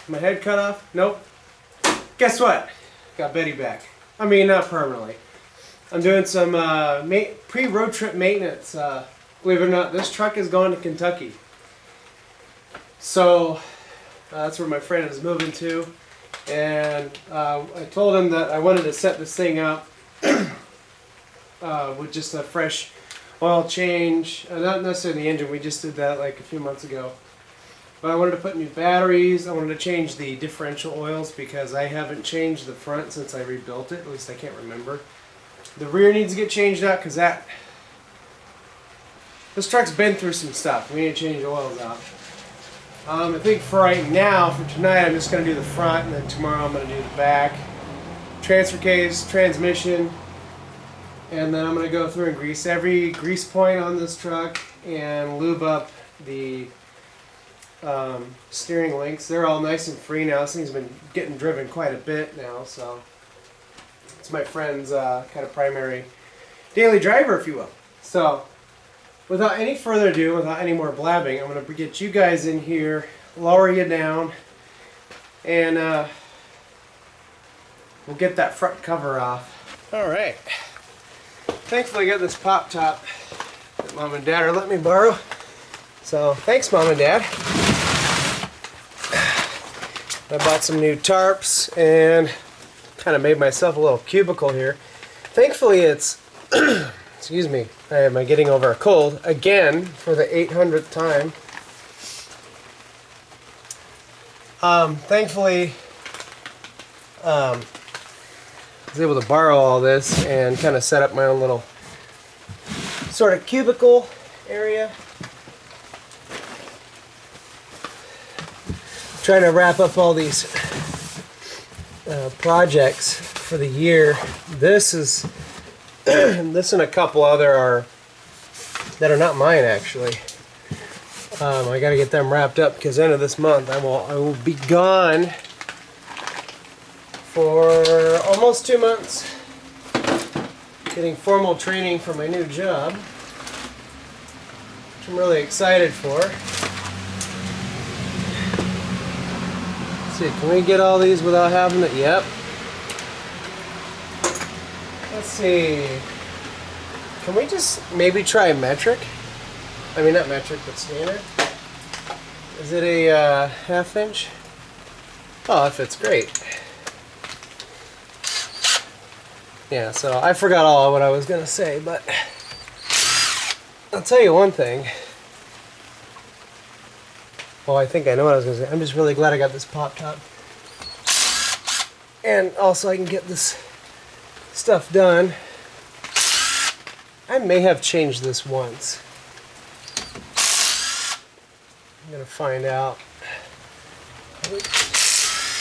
My head cut off? Nope. Guess what? Got Betty back. I mean, not permanently. I'm doing some pre-road trip maintenance. Believe it or not, this truck is going to Kentucky. So that's where my friend is moving to. And I told him that I wanted to set this thing up with just a fresh oil change. Not necessarily the engine, we just did that like a few months ago. But I wanted to put new batteries. I wanted to change the differential oils because I haven't changed the front since I rebuilt it. At least I can't remember. The rear needs to get changed out because this truck's been through some stuff. We need to change the oils out. I think for right now, for tonight, I'm just going to do the front, and then tomorrow I'm going to do the back. Transfer case, transmission, and then I'm going to go through and grease every grease point on this truck and lube up the steering links. They're all nice and free now. This thing's been getting driven quite a bit now, so it's my friend's kind of primary daily driver, if you will. So without any further ado, without any more blabbing, I'm going to get you guys in here, lower you down, and we'll get that front cover off. Alright. Thankfully I got this pop top that Mom and Dad are letting me borrow. So thanks, Mom and Dad. I bought some new tarps and kind of made myself a little cubicle here. Thankfully it's excuse me, am I getting over a cold again for the 800th time. Thankfully I was able to borrow all this and kind of set up my own little sort of cubicle area. Trying to wrap up all these projects for the year. This is this and a couple other that are not mine actually. I got to get them wrapped up because end of this month I will be gone for almost 2 months, getting formal training for my new job, which I'm really excited for. Let's see, can we get all these without having it? Yep. Let's see. Can we just maybe try metric? I mean, not metric, but standard. Is it a ½ inch? Oh, that fits great. Yeah, so I forgot all what I was going to say, but I'll tell you one thing. Well, I think I know what I was going to say. I'm just really glad I got this pop top. And also I can get this stuff done. I may have changed this once. I'm going to find out.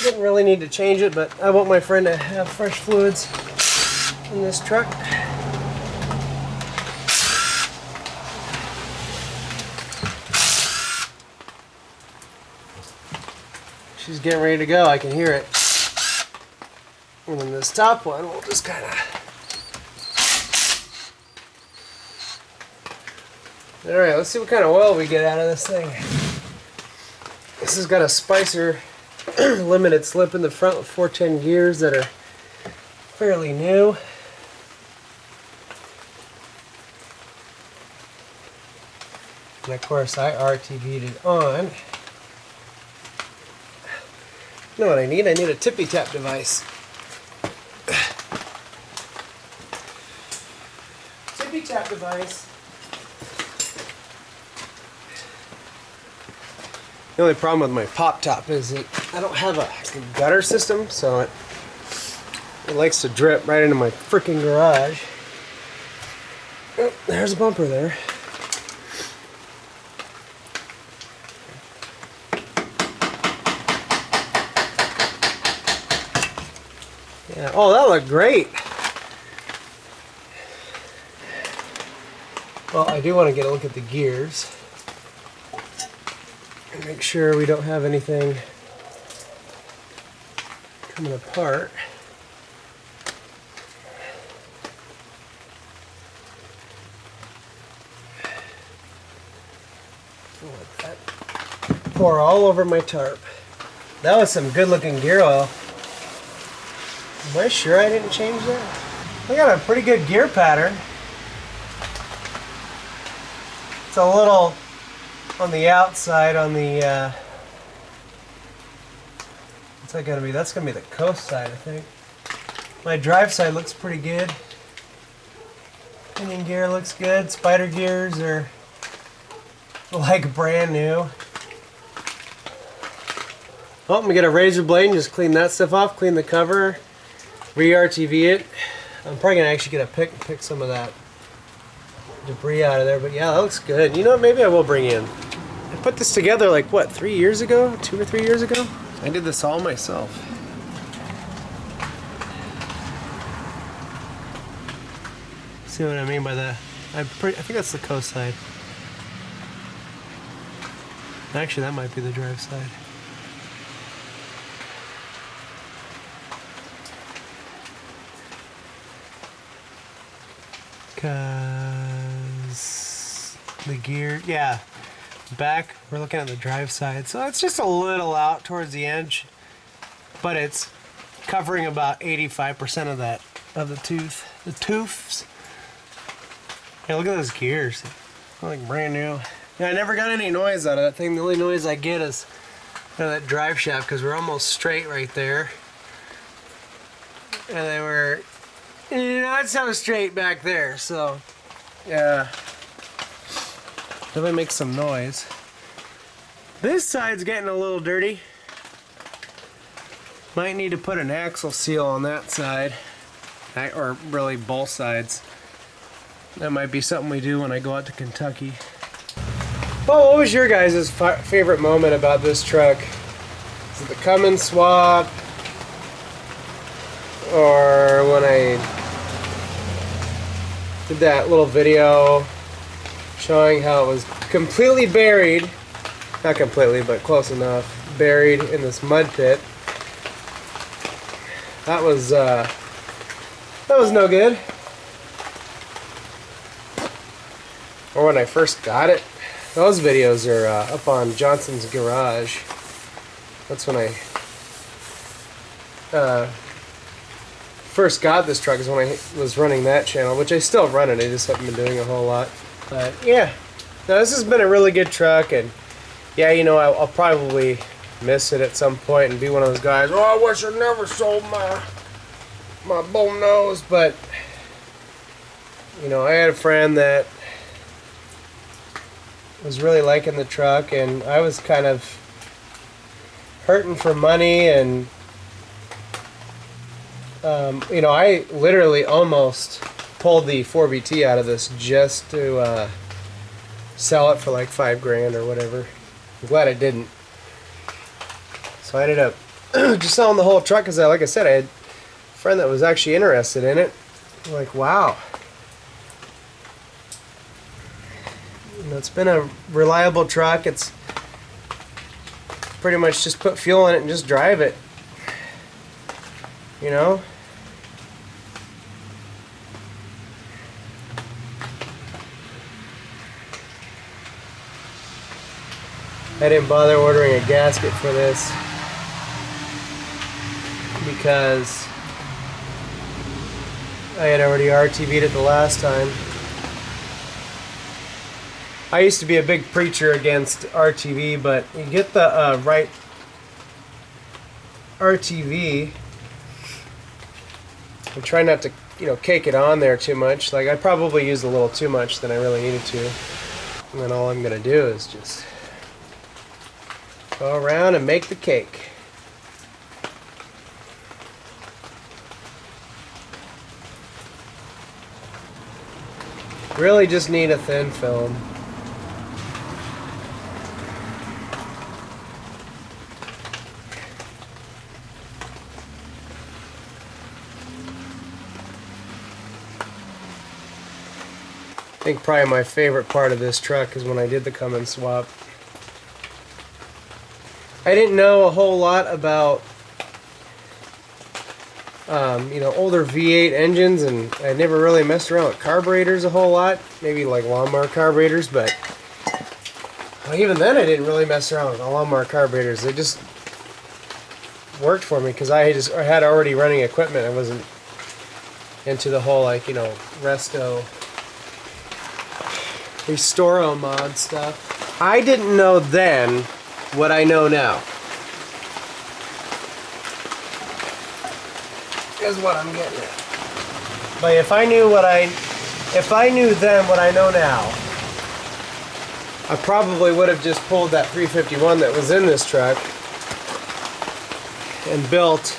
Didn't really need to change it, but I want my friend to have fresh fluids in this truck. She's getting ready to go. I can hear it. And then this top one, we'll just kind of... Alright, let's see what kind of oil we get out of this thing. This has got a Spicer limited slip in the front with 410 gears that are fairly new. And of course I RTV'd it on. You know what I need? I need a tippy tap device. Tippy tap device. The only problem with my pop top is that I don't have a gutter system, so it likes to drip right into my freaking garage. Oh, there's a bumper there. Yeah. Oh, that looked great. Well, I do want to get a look at the gears and make sure we don't have anything coming apart. I'll let that pour all over my tarp. That was some good looking gear oil. Am I sure I didn't change that? I got a pretty good gear pattern. It's a little on the outside on the what's that gonna be? That's gonna be the coast side, I think. My drive side looks pretty good. Pinion gear looks good. Spider gears are like brand new. Oh, I'm gonna get a razor blade and just clean that stuff off, clean the cover, re-RTV it. I'm probably gonna actually get a pick and pick some of that debris out of there, but yeah, that looks good. You know what, maybe I will bring in. I put this together like what, 3 years ago? 2 or 3 years ago? I did this all myself. See what I mean by that? I think that's the coast side. Actually, that might be the drive side. Cause the gear, yeah, back we're looking at the drive side, so it's just a little out towards the edge, but it's covering about 85% of that, of the tooths. Yeah, look at those gears, they're like brand new. Yeah, I never got any noise out of that thing. The only noise I get is out of that drive shaft, because we're almost straight right there, and then we're not so straight back there, so yeah, definitely makes some noise. This side's getting a little dirty. Might need to put an axle seal on that side, or really both sides. That might be something we do when I go out to Kentucky. Well, what was your guys' favorite moment about this truck? Is it the come and swap, or when I did that little video showing how it was completely buried, not completely, but close enough, buried in this mud pit? That was no good. Or when I first got it. Those videos are up on Johnson's Garage. That's when I first got this truck, is when I was running that channel, which I still run it, I just haven't been doing a whole lot. But yeah, no, this has been a really good truck, and yeah, you know, I'll probably miss it at some point and be one of those guys, oh, I wish I never sold my bull nose. But you know, I had a friend that was really liking the truck, and I was kind of hurting for money, and you know, I literally almost pulled the 4BT out of this just to sell it for like $5 grand or whatever. I'm glad I didn't. So I ended up just selling the whole truck, because like I said, I had a friend that was actually interested in it. I'm like, wow. You know, it's been a reliable truck. It's pretty much just put fuel in it and just drive it. You know? I didn't bother ordering a gasket for this because I had already RTV'd it the last time. I used to be a big preacher against RTV, but you get the right RTV. I try not to, you know, cake it on there too much. Like, I probably used a little too much than I really needed to. And then all I'm gonna do is just go around and make the cake. Really just need a thin film. I think probably my favorite part of this truck is when I did the come and swap. I didn't know a whole lot about you know, older V8 engines, and I never really messed around with carburetors a whole lot. Maybe like lawnmower carburetors, but well, even then I didn't really mess around with lawnmower carburetors. They just worked for me because I had already running equipment. I wasn't into the whole, like, you know, Restoro mod stuff. I didn't know then what I know now. Is what I'm getting at. But if I knew then what I know now, I probably would have just pulled that 351 that was in this truck and built,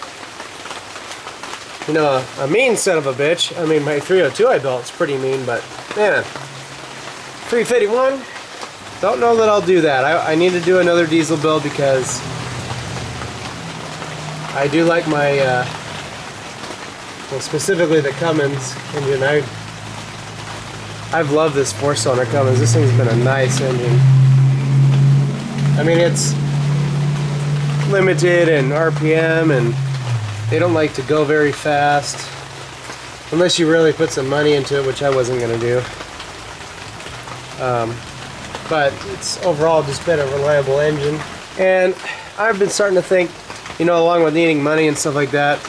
you know, a mean son of a bitch. I mean, my 302 I built is pretty mean, but man, 351, don't know that I'll do that. I need to do another diesel build because I do like my, well, specifically the Cummins engine. I've loved this 4-cylinder Cummins. This thing's been a nice engine. I mean, it's limited in RPM and they don't like to go very fast unless you really put some money into it, which I wasn't going to do. But it's overall just been a reliable engine. And I've been starting to think, you know, along with needing money and stuff like that,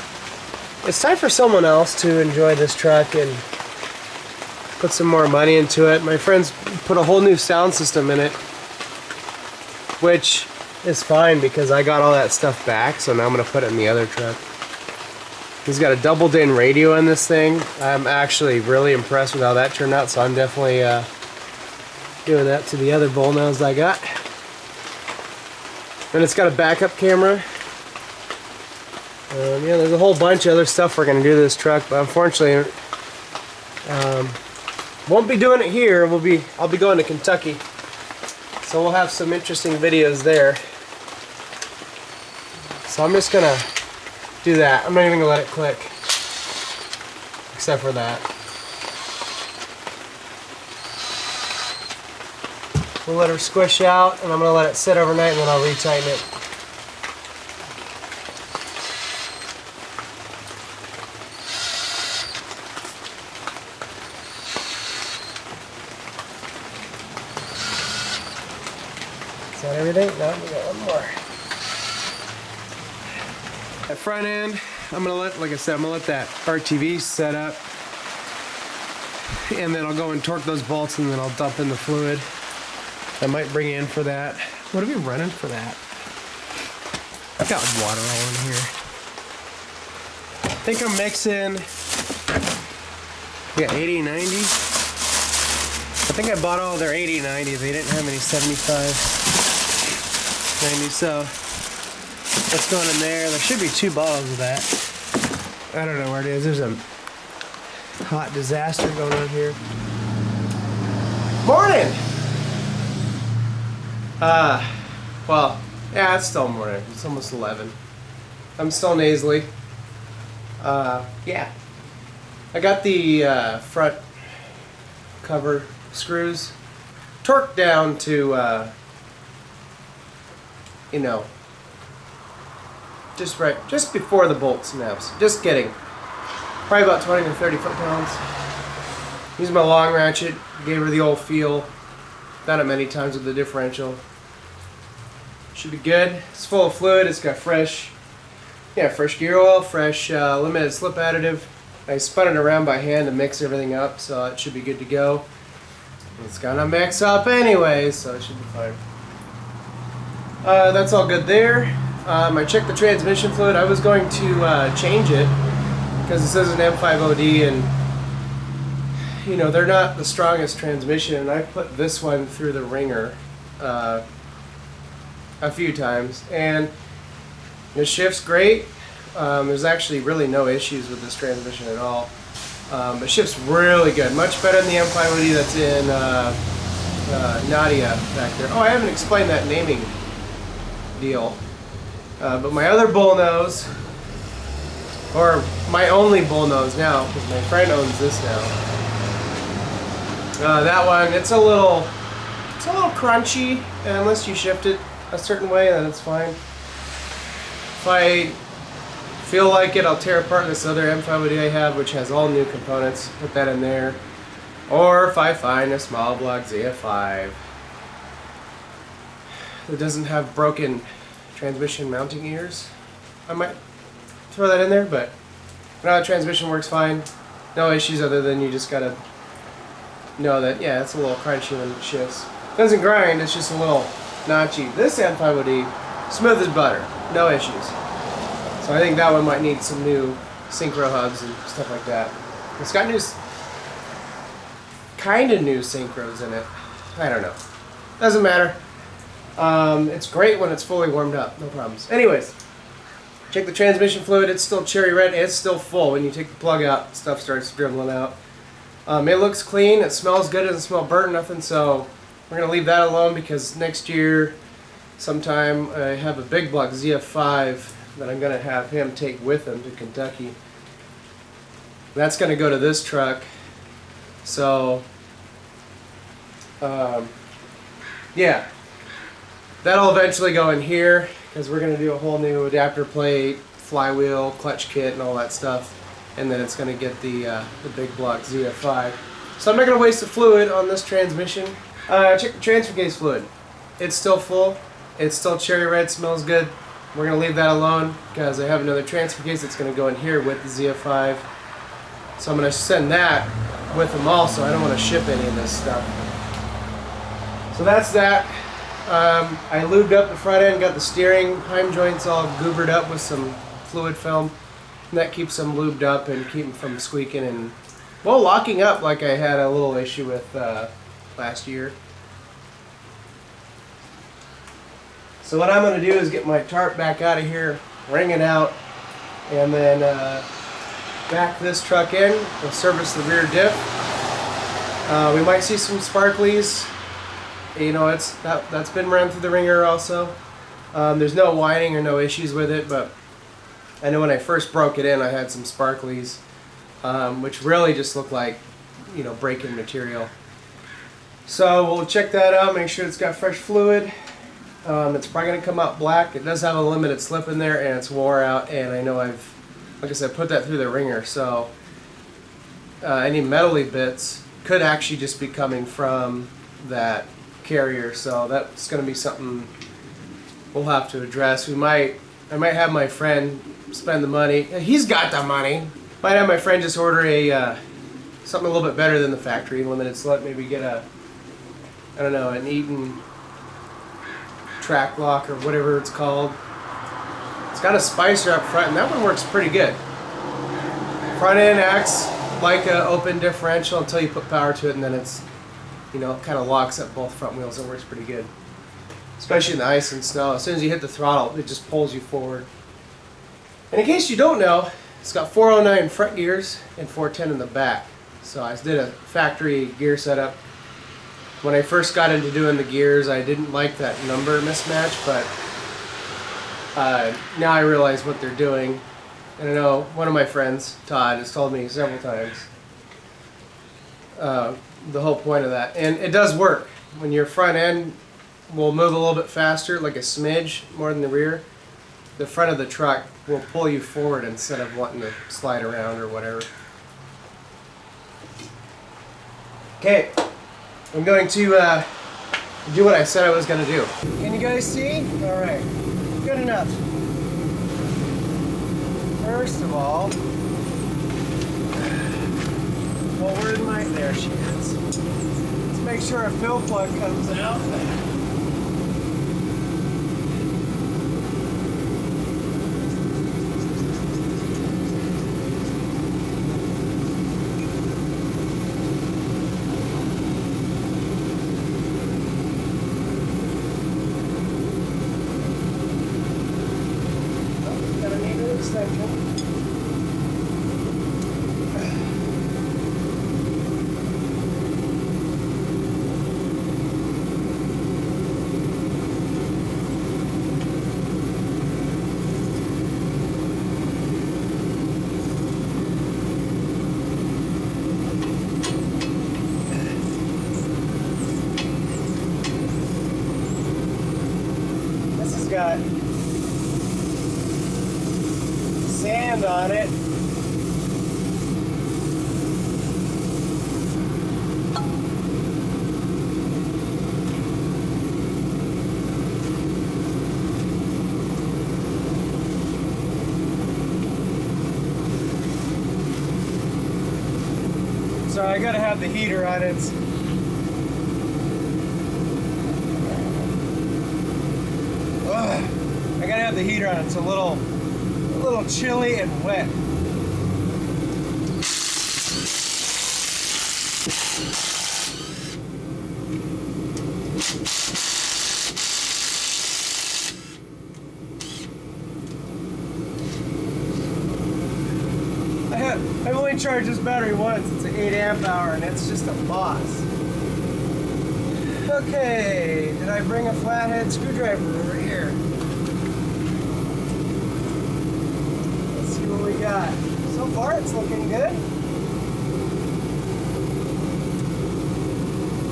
it's time for someone else to enjoy this truck and put some more money into it. My friends put a whole new sound system in it, which is fine because I got all that stuff back, so now I'm going to put it in the other truck. He's got a double-din radio in this thing. I'm actually really impressed with how that turned out, so I'm definitely doing that to the other bullnose I got. And it's got a backup camera. Yeah, there's a whole bunch of other stuff we're going to do to this truck, but unfortunately, won't be doing it here. I'll be going to Kentucky, so we'll have some interesting videos there. So I'm just gonna do that. I'm not even gonna let it click, except for that. We'll let her squish out, and I'm gonna let it sit overnight, and then I'll retighten it. Is that everything? No, we got one more. At front end, I'm gonna let, like I said, I'm gonna let that RTV set up, and then I'll go and torque those bolts, and then I'll dump in the fluid. I might bring you in for that. What are we running for that? I've got water all in here. I think I'm mixing. We got 80, 90. I think I bought all their 80, 90. They didn't have any 75, 90. So that's going in there. There should be 2 bottles of that. I don't know where it is. There's a hot disaster going on here. Morning! Well, yeah, it's still morning. It's almost 11. I'm still nasally. Yeah. I got the front cover screws torqued down to, you know, just before the bolt snaps. Just kidding. Probably about 20 to 30 foot-pounds. Use my long ratchet. Gave her the old feel. Done it many times with the differential. Should be good. It's full of fluid. It's got fresh gear oil, fresh limited slip additive. I spun it around by hand to mix everything up, so it should be good to go. It's gonna mix up anyway, so it should be fine. That's all good there. I checked the transmission fluid. I was going to change it because this is an M5OD, and you know, they're not the strongest transmission, and I put this one through the ringer a few times, and it shifts great. There's actually really no issues with this transmission at all. It shifts really good, much better than the M5OD that's in Nadia back there. Oh, I haven't explained that naming deal. But my other bullnose, or my only bullnose now, because my friend owns this now. That one, it's a little crunchy, and unless you shift it a certain way, then it's fine. If I feel like it, I'll tear apart this other M5OD I have, which has all new components, put that in there. Or if I find a small block ZF5 that doesn't have broken transmission mounting ears, I might throw that in there, but now the transmission works fine. No issues other than you just gotta know that, yeah, it's a little crunchy when it shifts. It doesn't grind, it's just a little notchy. This M5OD, smooth as butter, no issues. So I think that one might need some new synchro hubs and stuff like that. It's got new, kind of new synchros in it. I don't know. Doesn't matter. It's great when it's fully warmed up, no problems. Anyways, check the transmission fluid. It's still cherry red. It's still full. When you take the plug out, stuff starts dribbling out. It looks clean. It smells good. It doesn't smell burnt, nothing. So we're going to leave that alone because next year, sometime, I have a big block ZF5 that I'm going to have him take with him to Kentucky. That's going to go to this truck. So, yeah. That'll eventually go in here because we're going to do a whole new adapter plate, flywheel, clutch kit, and all that stuff. And then it's going to get the big block ZF5. So I'm not going to waste the fluid on this transmission. Check the transfer case fluid. It's still full. It's still cherry red, smells good. We're going to leave that alone because I have another transfer case that's going to go in here with the ZF5. So I'm going to send that with them also. I don't want to ship any of this stuff. So that's that. I lubed up the front end, got the steering heim joints all goobered up with some fluid film. And that keeps them lubed up and keep them from squeaking and, well, locking up like I had a little issue with last year. So what I'm going to do is get my tarp back out of here, wring it out, and then back this truck in and service the rear diff. We might see some sparklies. You know, that's been run through the ringer also. There's no whining or no issues with it, but I know when I first broke it in, I had some sparklies, which really just look like, you know, break-in material. So we'll check that out, make sure it's got fresh fluid. It's probably going to come out black. It does have a limited slip in there, and it's wore out, and I know I've, like I said, put that through the ringer, so any metally bits could actually just be coming from that carrier, so that's going to be something we'll have to address. I might have my friend spend the money. He's got the money. Might have my friend just order a something a little bit better than the factory limited slip. Maybe get a, I don't know, an Eaton track lock or whatever it's called. It's got a spicer up front, and that one works pretty good. Front end acts like an open differential until you put power to it, and then it's, you know, it kind of locks up both front wheels. It works pretty good, especially in the ice and snow. As soon as you hit the throttle, it just pulls you forward. And in case you don't know, it's got 409 front gears and 410 in the back. So I did a factory gear setup. When I first got into doing the gears, I didn't like that number mismatch, but now I realize what they're doing. And I know one of my friends, Todd, has told me several times the whole point of that. And it does work. When your front end will move a little bit faster, like a smidge more than the rear, the front of the truck will pull you forward instead of wanting to slide around or whatever. Okay, I'm going to do what I said I was going to do. Can you guys see? All right, good enough. First of all, well, where's my, there she is. Let's make sure a fill plug comes out. Got sand on it. So I gotta have the heater on it. I gotta have the heater on. It's a little chilly and wet. I've only charged this battery once. It's an 8 amp hour and it's just a boss. Okay, did I bring a flathead screwdriver over here? Let's see what we got. So far it's looking good.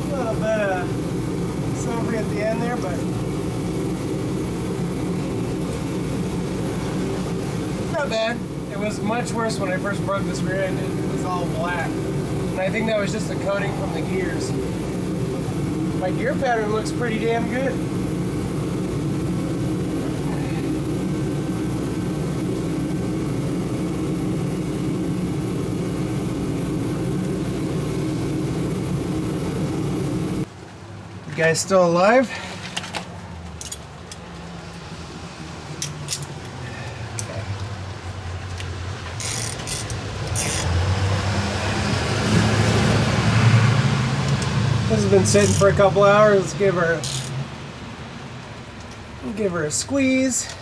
A little bit of silvery at the end there, but not bad. It was much worse when I first broke this rear end. It was all black. And I think that was just a coating from the gears. My gear pattern looks pretty damn good. You guys still alive? This has been sitting for a couple hours. Let's give her a squeeze.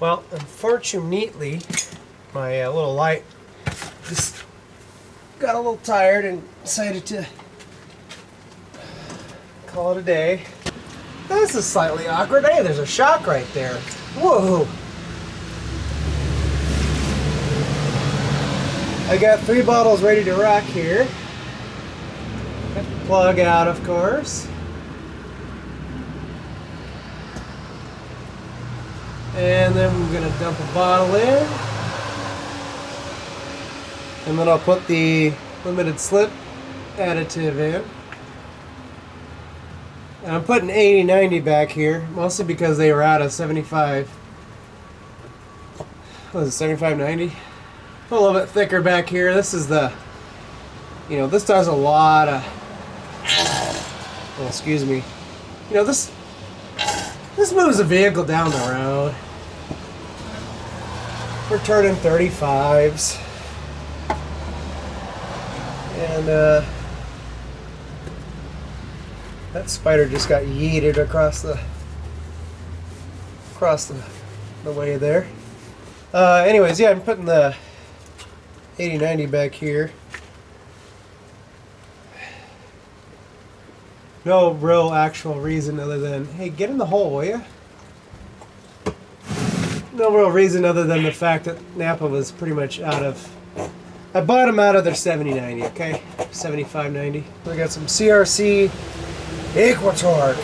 Well, unfortunately, my little light just got a little tired and decided to call it a day. This is slightly awkward. Hey, there's a shock right there. Whoa! I got 3 bottles ready to rock here. Got the plug out, of course. And then we're going to dump a bottle in. And then I'll put the limited slip additive in. And I'm putting 80-90 back here, mostly because they were out of 75. What is it, 75-90? A little bit thicker back here. This is the, this does a lot of, oh, excuse me. This moves the vehicle down the road. We're turning 35s. And that spider just got yeeted across the way there. Anyways, yeah, I'm putting the 80-90 back here. No real actual reason other than, hey, get in the hole, will you? No real reason other than the fact that Napa was pretty much out of, I bought them out of their 70-90, okay? 75-90. We got some CRC Equatorque.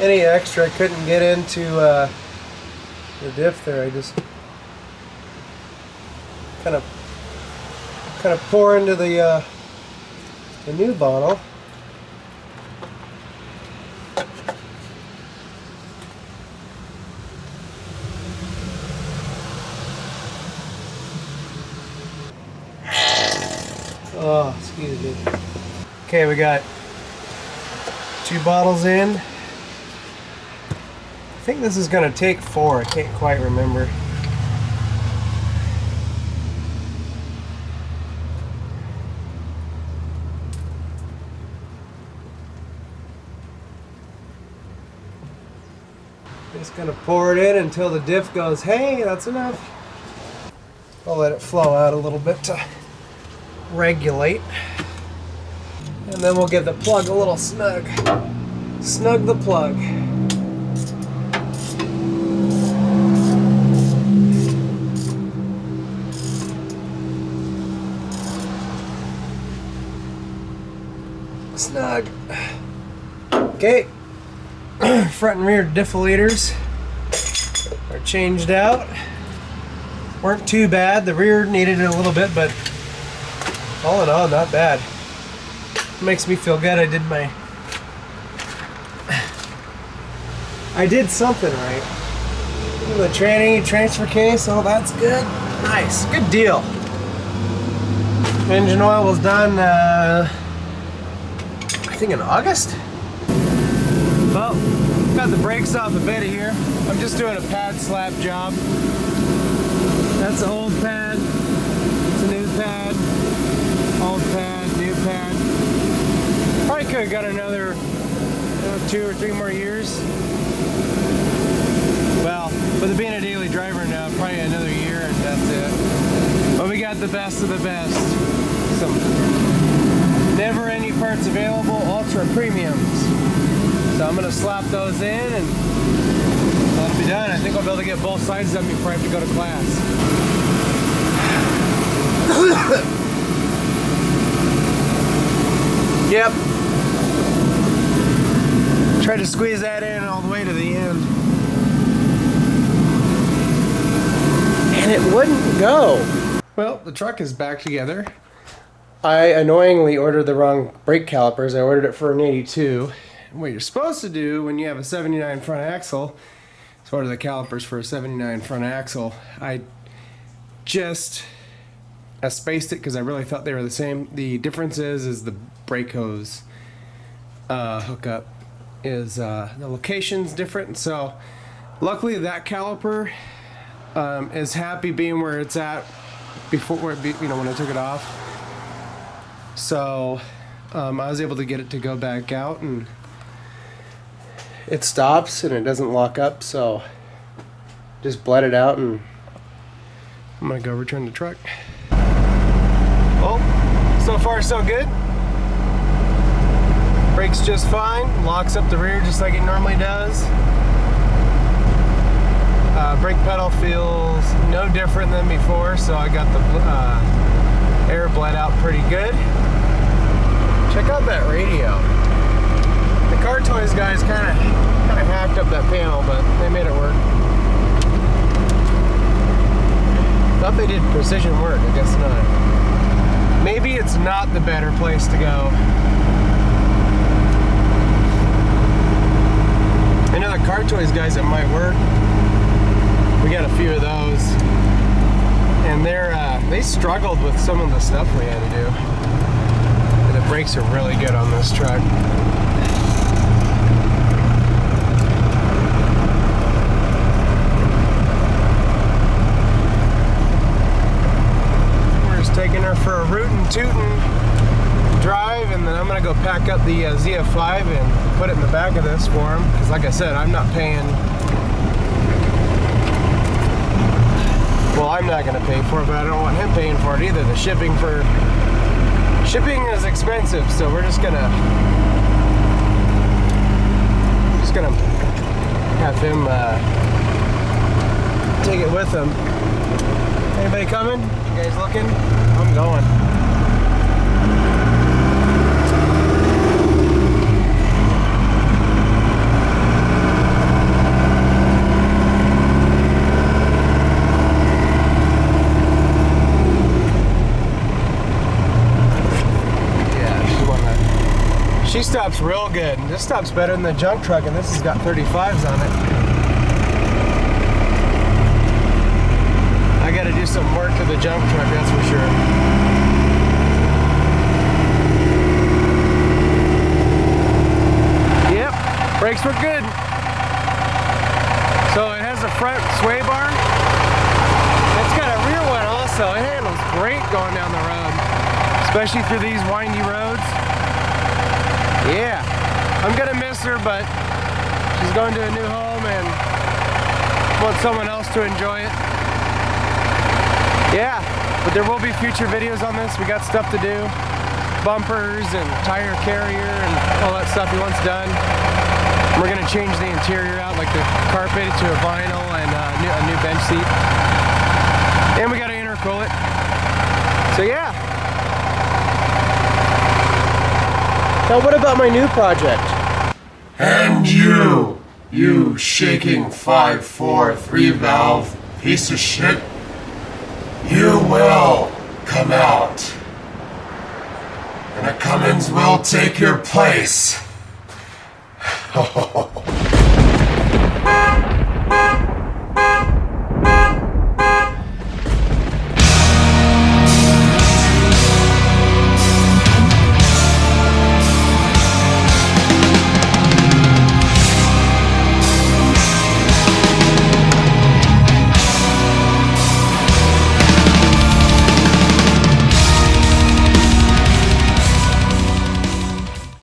Any extra I couldn't get into the diff there. I just kind of pour into the new bottle. Oh, excuse me. Okay, we got 2 bottles in. I think this is going to take 4. I can't quite remember. Just going to pour it in until the diff goes, hey, that's enough. I'll let it flow out a little bit to regulate. And then we'll give the plug a little snug. Snug the plug. Snug. Okay. Front and rear deflators are changed out. Weren't too bad. The rear needed it a little bit, but all in all, not bad. Makes me feel good. I did something right. The tranny transfer case, oh, that's good. Nice, good deal. Engine oil was done, I think in August. Well, got the brakes off a bit here. I'm just doing a pad slap job. That's an old pad. It's a new pad. Old pad, new pad. Probably could have got another 2 or 3 more years. Well, with it being a daily driver now, probably another year and that's it. But we got the best of the best. Some never any parts available, ultra premiums. So I'm gonna slap those in and that'll be done. I think I'll be able to get both sides done before I have to go to class. Yep. Tried to squeeze that in all the way to the end. And it wouldn't go. Well, the truck is back together. I annoyingly ordered the wrong brake calipers. I ordered it for an 82. What you're supposed to do when you have a 79 front axle is order the calipers for a 79 front axle. I spaced it because I really thought they were the same. The difference is the brake hose hookup is the location's different. So luckily that caliper is happy being where it's at before when I took it off. So I was able to get it to go back out and it stops and it doesn't lock up, so just bled it out and I'm gonna go return the truck. Well, so far so good. Brakes just fine, locks up the rear just like it normally does. Brake pedal feels no different than before, so I got the air bled out pretty good. Check out that radio. The Car Toys guys kind of hacked up that panel, but they made it work. Thought they did precision work, I guess not. Maybe it's not the better place to go. I know the Car Toys guys at my work, we got a few of those, and they struggled with some of the stuff we had to do. And the brakes are really good on this truck. We're just taking her for a rootin' tootin' drive, and then I'm gonna go pack up the ZF5 and put it in the back of this for him, because like I said, I'm not paying. Well, I'm not going to pay for it, but I don't want him paying for it either. The shipping is expensive, so we're just gonna have him take it with him. Anybody coming? You guys looking? I'm going. She stops real good. This stops better than the junk truck, and this has got 35s on it. I gotta do some work to the junk truck, that's for sure. Yep, brakes were good. So it has a front sway bar. It's got a rear one also. It handles great going down the road, especially through these windy roads. Yeah, I'm gonna miss her, but she's going to a new home and want someone else to enjoy it. Yeah, but there will be future videos on this. We got stuff to do. Bumpers and tire carrier and all that stuff he wants done. We're gonna change the interior out, like the carpet to a vinyl and a new bench seat. And we gotta intercool it. So yeah. Now what about my new project? And you shaking 5.4 3-valve piece of shit, you will come out. humans will take your place.